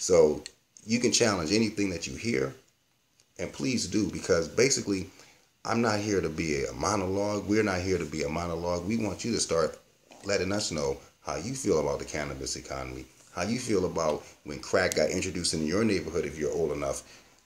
So you can challenge anything that you hear, and please do, because basically I'm not here to be a monologue. We're not here to be a monologue. We want you to start letting us know how you feel about the cannabis economy, how you feel about when crack got introduced in your neighborhood if you're old enough,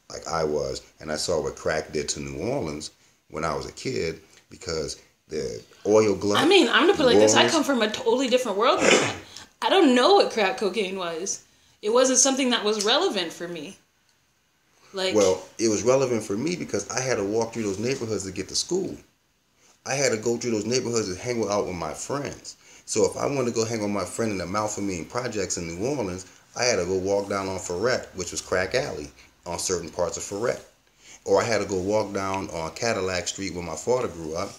like I was, and I saw what crack did to New Orleans when I was a kid, because the oil glut. I mean, I'm going to put it like this. I come from a totally different world than that. I don't know what crack cocaine was. It wasn't something that was relevant for me. Well, it was relevant for me because I had to walk through those neighborhoods to get to school. I had to go through those neighborhoods and hang out with my friends. So if I wanted to go hang with my friend in the Malfamine projects in New Orleans, I had to go walk down on Ferret, which was Crack Alley, on certain parts of Ferret. Or I had to go walk down on Cadillac Street where my father grew up.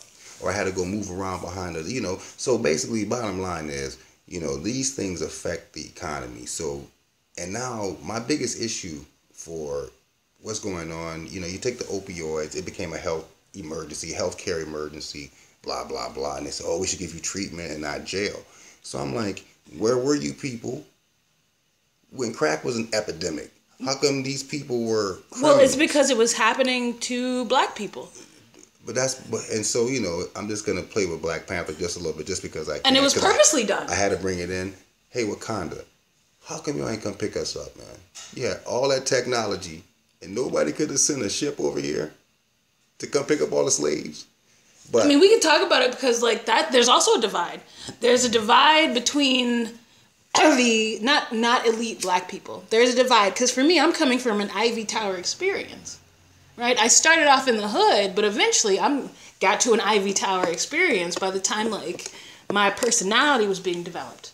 Or I had to go move around behind the, So basically, bottom line is, these things affect the economy. So, and now my biggest issue for what's going on, you take the opioids, it became a healthcare emergency, blah, blah, blah. And they say, we should give you treatment and not jail. So I'm like, where were you people when crack was an epidemic? How come these people were criminals? Well, it's because it was happening to black people. And so, I'm just going to play with Black Panther just a little bit, just because I can. And it was purposely done. I had to bring it in. Hey, Wakanda, how come you ain't come pick us up, man? You had all that technology, and nobody could have sent a ship over here to come pick up all the slaves. But I mean, we can talk about it because, that, there's also a divide. There's a divide between the not elite black people. There's a divide because for me, I'm coming from an Ivy Tower experience, right? I started off in the hood, but eventually got to an Ivy Tower experience by the time my personality was being developed.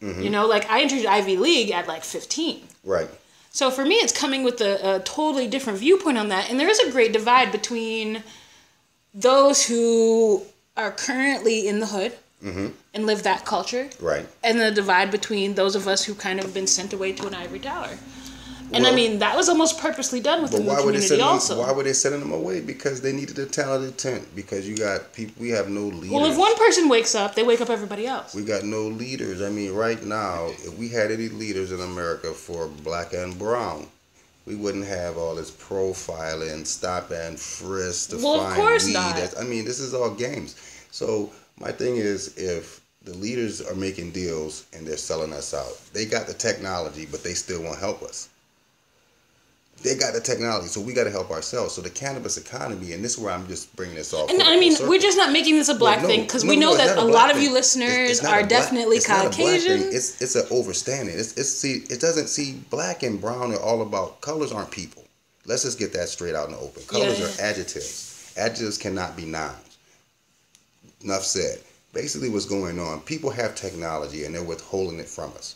Mm-hmm. I entered Ivy League at 15. Right. So for me, it's coming with a totally different viewpoint on that. And there is a great divide between those who are currently in the hood and live that culture. Right. And the divide between those of us who kind of been sent away to an ivory tower. And I mean, that was almost purposely done within the community also. Why were they sending them away? Because they needed a talented tent. Because you got people, we have no leaders. Well, if one person wakes up, they wake up everybody else. We got no leaders. I mean, right now, if we had any leaders in America for black and brown, we wouldn't have all this profiling, stop and frisk to find weed. Well, of course not. I mean, this is all games. So my thing is, if the leaders are making deals and they're selling us out, they got the technology, but they still won't help us. They got the technology, so we got to help ourselves. So the cannabis economy, and this is where I'm just bringing this all. And I mean, we're just not making this a black thing because we know that a lot of you listeners are definitely Caucasian. It's an overstanding. It doesn't see black and brown are all about colors aren't people. Let's just get that straight out in the open. Colors are adjectives. Adjectives cannot be nouns. Enough said. Basically, what's going on? People have technology and they're withholding it from us.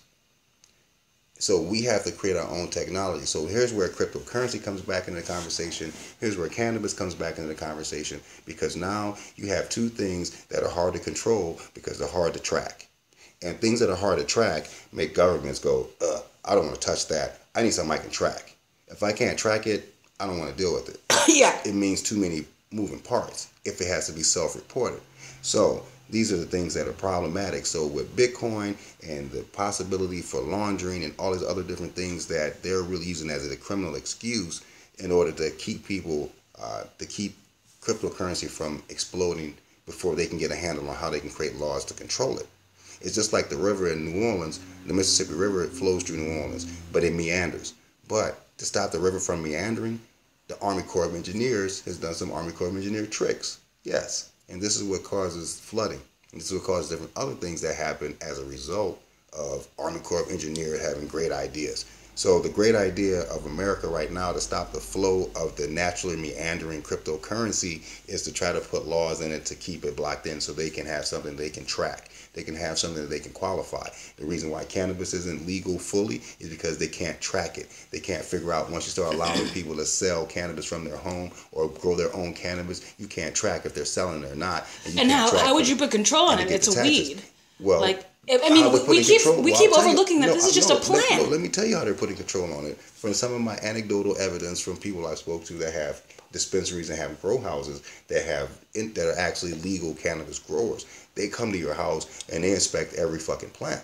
So we have to create our own technology. So here's where cryptocurrency comes back into the conversation. Here's where cannabis comes back into the conversation. Because now you have two things that are hard to control because they're hard to track. And things that are hard to track make governments go, I don't want to touch that. I need something I can track. If I can't track it, I don't want to deal with it. Yeah. It means too many moving parts if it has to be self-reported. So these are the things that are problematic. So with Bitcoin and the possibility for laundering and all these other different things that they're really using as a criminal excuse in order to keep people, to keep cryptocurrency from exploding before they can get a handle on how they can create laws to control it. It's just like the river in New Orleans, the Mississippi River, it flows through New Orleans, but it meanders. But to stop the river from meandering, the Army Corps of Engineers has done some Army Corps of Engineer tricks. Yes. And this is what causes flooding. And this is what causes different other things that happen as a result of Army Corps of Engineers having great ideas. So the great idea of America right now to stop the flow of the naturally meandering cryptocurrency is to try to put laws in it to keep it blocked in so they can have something they can track. They can have something that they can qualify. The reason why cannabis isn't legal fully is because they can't track it. They can't figure out once you start allowing people to sell cannabis from their home or grow their own cannabis, you can't track if they're selling it or not. And how would you put control on it? It's a weed. Well, I mean, we keep overlooking that this is just a plan. Let me tell you how they're putting control on it. From some of my anecdotal evidence from people I spoke to that have dispensaries and have grow houses that are actually legal cannabis growers. They come to your house and they inspect every fucking plant.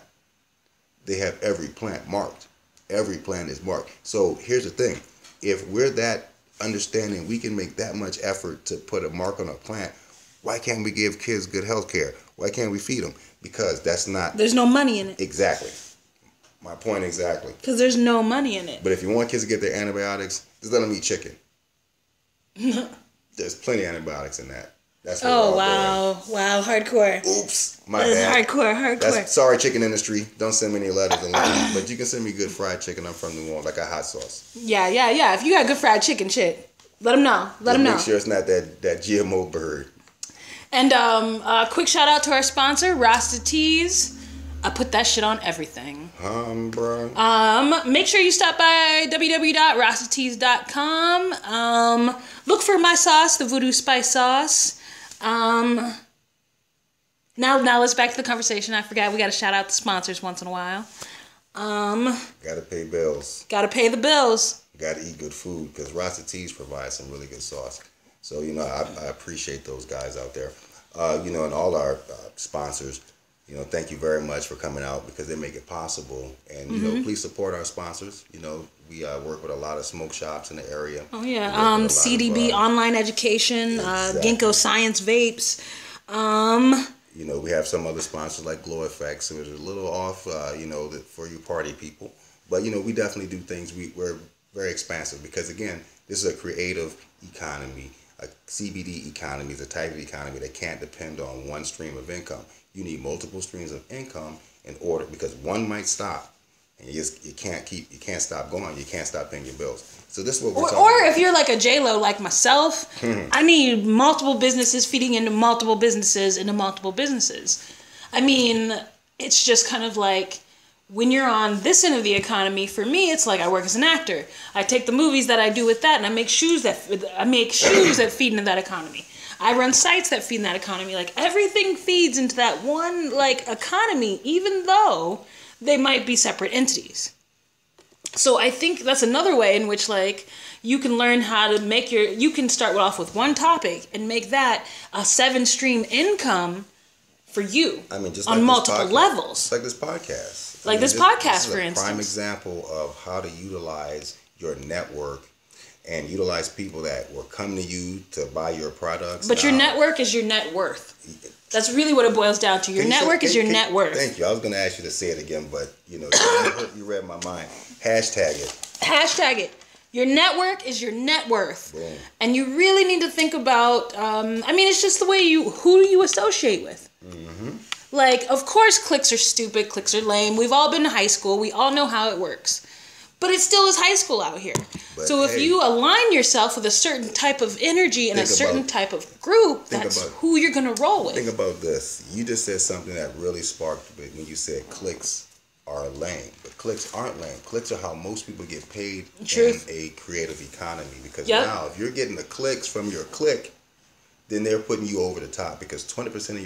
They have every plant marked. Every plant is marked. So here's the thing. If we're that understanding, we can make that much effort to put a mark on a plant. Why can't we give kids good health care? Why can't we feed them? Because that's not... There's no money in it. Exactly. My point exactly. Because there's no money in it. But if you want kids to get their antibiotics, just let them eat chicken. There's plenty of antibiotics in that. That's wow. Wow, hardcore. Oops, my bad. Hardcore. Sorry, chicken industry. Don't send me any letters and letters. But you can send me good fried chicken. I'm from New Orleans. I got hot sauce. Yeah. If you got good fried chicken shit, let them know. Make sure it's not that GMO bird. And quick shout out to our sponsor, Rasta Teas. I put that shit on everything. Bro. Make sure you stop by www.rastateas.com. Look for my sauce, the Voodoo Spice Sauce. Now let's back to the conversation. I forgot we got to shout out the sponsors once in a while. Gotta pay bills. Gotta pay the bills. Gotta eat good food because Rasta Teas provides some really good sauce. So, I appreciate those guys out there. And all our sponsors, thank you very much for coming out because they make it possible. And, please support our sponsors. We work with a lot of smoke shops in the area. Oh, yeah. CDB Online Education, exactly. Ginkgo Science Vapes. We have some other sponsors like Glow Effects, so it's a little off, for you party people. But, we definitely do things. We're very expansive because, again, this is a creative economy. A CBD economy is a type of economy that can't depend on one stream of income. You need multiple streams of income in order, because one might stop, and you can't stop going. You can't stop paying your bills. So this is what we're talking about. Or if you're like a J-Lo like myself, I need multiple businesses feeding into multiple businesses into multiple businesses. I mean, it's just kind of like when you're on this end of the economy, for me, it's like I work as an actor. I take the movies that I do with that, and I make shoes that feed into that economy. I run sites that feed in that economy. Like, everything feeds into that one, economy, even though they might be separate entities. So I think that's another way in which, you can learn how to make you can start off with one topic and make that a 7-stream income for you. I mean, just on multiple levels. Like this podcast. This podcast, for instance. This is a prime example of how to utilize your network and utilize people that will come to you to buy your products. But your network is your net worth. That's really what it boils down to. Your network is your net worth. Thank you. I was going to ask you to say it again, but, you read my mind. Hashtag it. Hashtag it. Your network is your net worth. Boom. And you really need to think about, it's just the way who do you associate with? Mm-hmm. Of course, cliques are stupid, cliques are lame. We've all been to high school. We all know how it works. But it still is high school out here. So if you align yourself with a certain type of energy and a certain type of group, that's who you're going to roll with. Think about this. You just said something that really sparked me when you said cliques are lame. But cliques aren't lame. Cliques are how most people get paid in a creative economy. Because now, if you're getting the clicks from your clique, then they're putting you over the top, because 20% of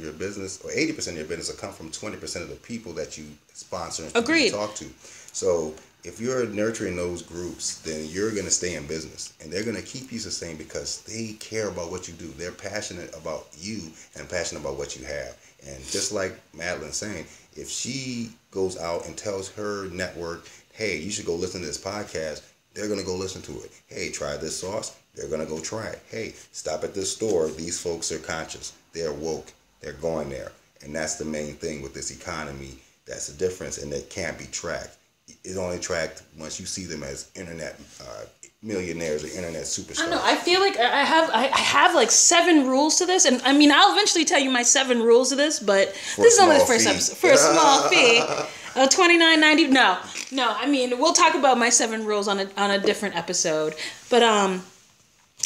your business, or 80% of your business, will come from 20% of the people that you sponsor and you talk to. So if you're nurturing those groups, then you're going to stay in business, and they're going to keep you sustained because they care about what you do. They're passionate about you and passionate about what you have. And just like Madeline's saying, if she goes out and tells her network, hey, you should go listen to this podcast, they're going to go listen to it. Hey, try this sauce. They're going to go try it. Hey, stop at this store. These folks are conscious. They're woke. They're going there. And that's the main thing with this economy. That's the difference, and it can't be tracked. It's only tracked once you see them as internet millionaires or internet superstars. I don't know. I feel like I have 7 rules to this, and I'll eventually tell you my 7 rules to this, but this is only the first episode for a small fee. $29.90. No. We'll talk about my 7 rules on a different episode. But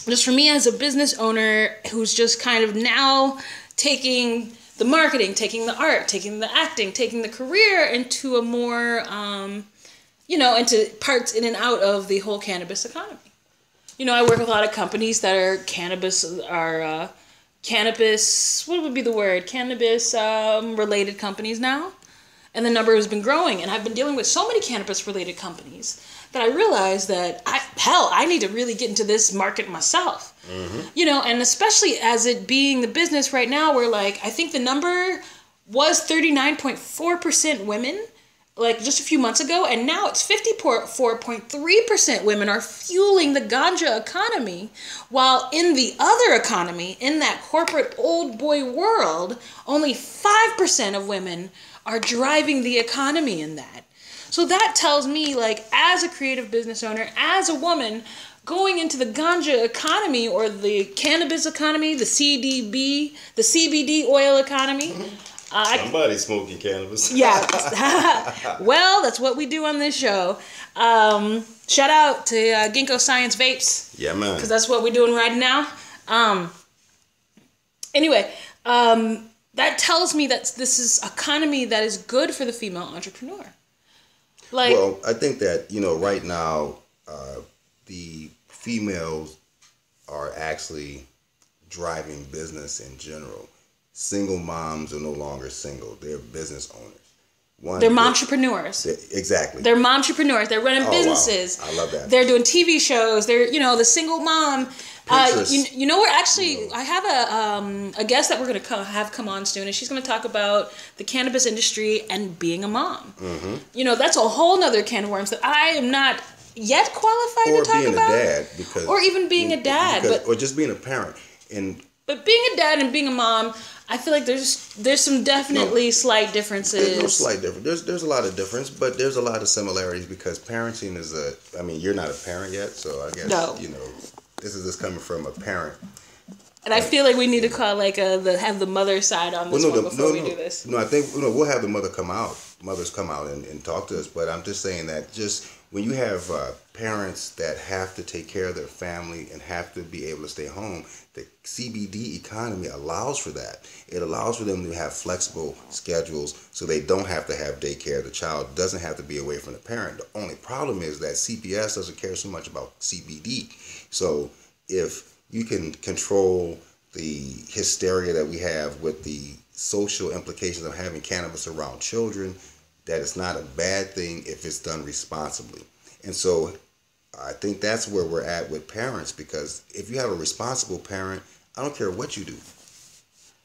just for me as a business owner who's just kind of now taking the marketing, taking the art, taking the acting, taking the career into a more, into parts in and out of the whole cannabis economy. I work with a lot of companies that are cannabis, what would be the word? Cannabis related companies now. And the number has been growing. And I've been dealing with so many cannabis related companies that I realized that I need to really get into this market myself. Mm-hmm. And especially as it being the business right now where I think the number was 39.4% women like just a few months ago, and now it's 54.3% women are fueling the ganja economy, while in the other economy, in that corporate old boy world, only 5% of women are driving the economy in that. So that tells me, like, as a creative business owner, as a woman, going into the ganja economy or the cannabis economy, the CBD oil economy, somebody's smoking cannabis. Yeah. Well, that's what we do on this show. Shout out to Ginkgo Science Vapes. Yeah, man. Because that's what we're doing right now. Anyway, that tells me that this is economy that is good for the female entrepreneur. Like, well, I think that, right now, the females are actually driving business in general. Single moms are no longer single. They're business owners. They're momtrepreneurs. Exactly. They're momtrepreneurs. They're running businesses. Wow. I love that. They're doing TV shows. They're, the single mom. We're actually, I have a guest that we're going to have come on soon, and she's going to talk about the cannabis industry and being a mom. Mm-hmm. That's a whole nother can of worms that I am not yet qualified to talk about. Or being a dad. Or even being a dad. Or just being a parent. But being a dad and being a mom, I feel like there's some definitely slight differences. There's no slight difference. There's a lot of difference, but there's a lot of similarities because parenting is you're not a parent yet, so I guess, this is just coming from a parent. And I feel like we need to call have the mother side on this before we do this. No, I think we'll have the mothers come out and talk to us, but I'm just saying that just when you have parents that have to take care of their family and have to be able to stay home, the CBD economy allows for that. It allows for them to have flexible schedules so they don't have to have daycare. The child doesn't have to be away from the parent. The only problem is that CPS doesn't care so much about CBD. So if you can control the hysteria that we have with the social implications of having cannabis around children, that it's not a bad thing if it's done responsibly. And so I think that's where we're at with parents, because if you have a responsible parent, I don't care what you do.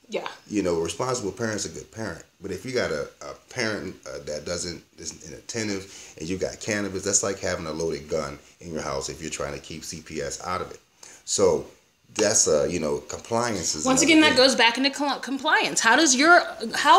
Yeah. A responsible parent's a good parent. But if you got a parent that isn't inattentive and you got cannabis, that's like having a loaded gun in your house if you're trying to keep CPS out of it. So that's compliance is once again that goes back into compliance. How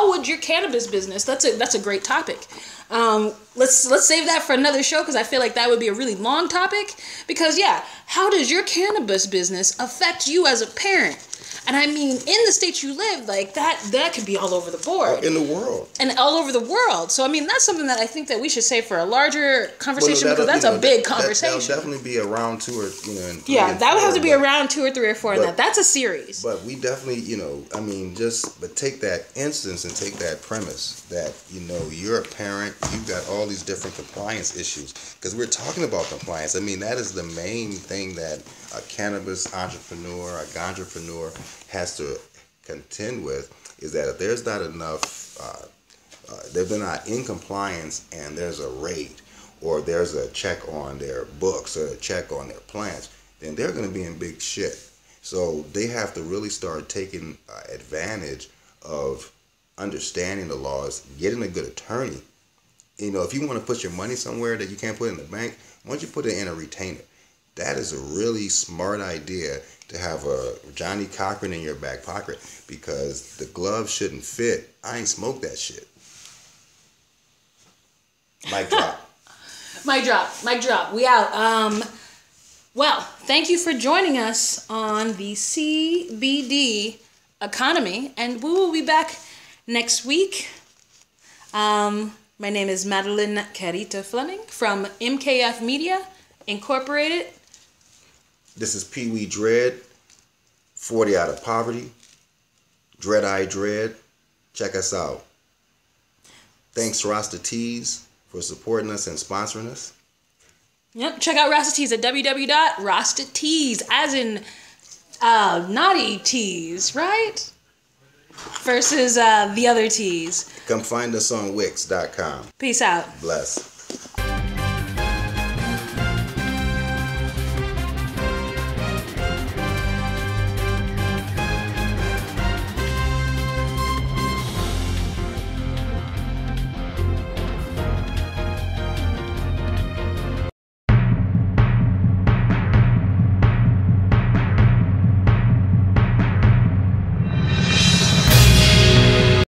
would your cannabis business? That's a great topic. Let's save that for another show, because I feel like that would be a really long topic. Because how does your cannabis business affect you as a parent? And I mean, in the state you live, like that could be all over the board. In the world. And all over the world. So, I mean, that's something that I think that we should save for a larger conversation, because that's a big conversation. That'll definitely be a round 2 or, that would have to be a round 2 or 3 or 4 in that. That's a series. But we definitely, but take that instance and take that premise that, you're a parent, you've got all these different compliance issues. Because we're talking about compliance. I mean, that is the main thing that a cannabis entrepreneur, a ganjapreneur has to contend with, is that if there's not enough, if they're not in compliance and there's a raid or there's a check on their books or a check on their plans, then they're going to be in big shit. So they have to really start taking advantage of understanding the laws, getting a good attorney. If you want to put your money somewhere that you can't put in the bank, why don't you put it in a retainer? That is a really smart idea to have a Johnny Cochran in your back pocket, because the gloves shouldn't fit. I ain't smoked that shit. Mic drop. Mic drop. We out. Well, thank you for joining us on the CBD economy, and we will be back next week. My name is Madelinekarita Fleming from MKF Media Incorporated. This is Peewee Dread, 40 Out of Poverty, Dread Eye Dread. Check us out. Thanks Rasta Tees for supporting us and sponsoring us. Yep, check out Rasta Tees at www.rastatees, as in naughty tees, right? Versus the other tees. Come find us on Wix.com. Peace out. Bless.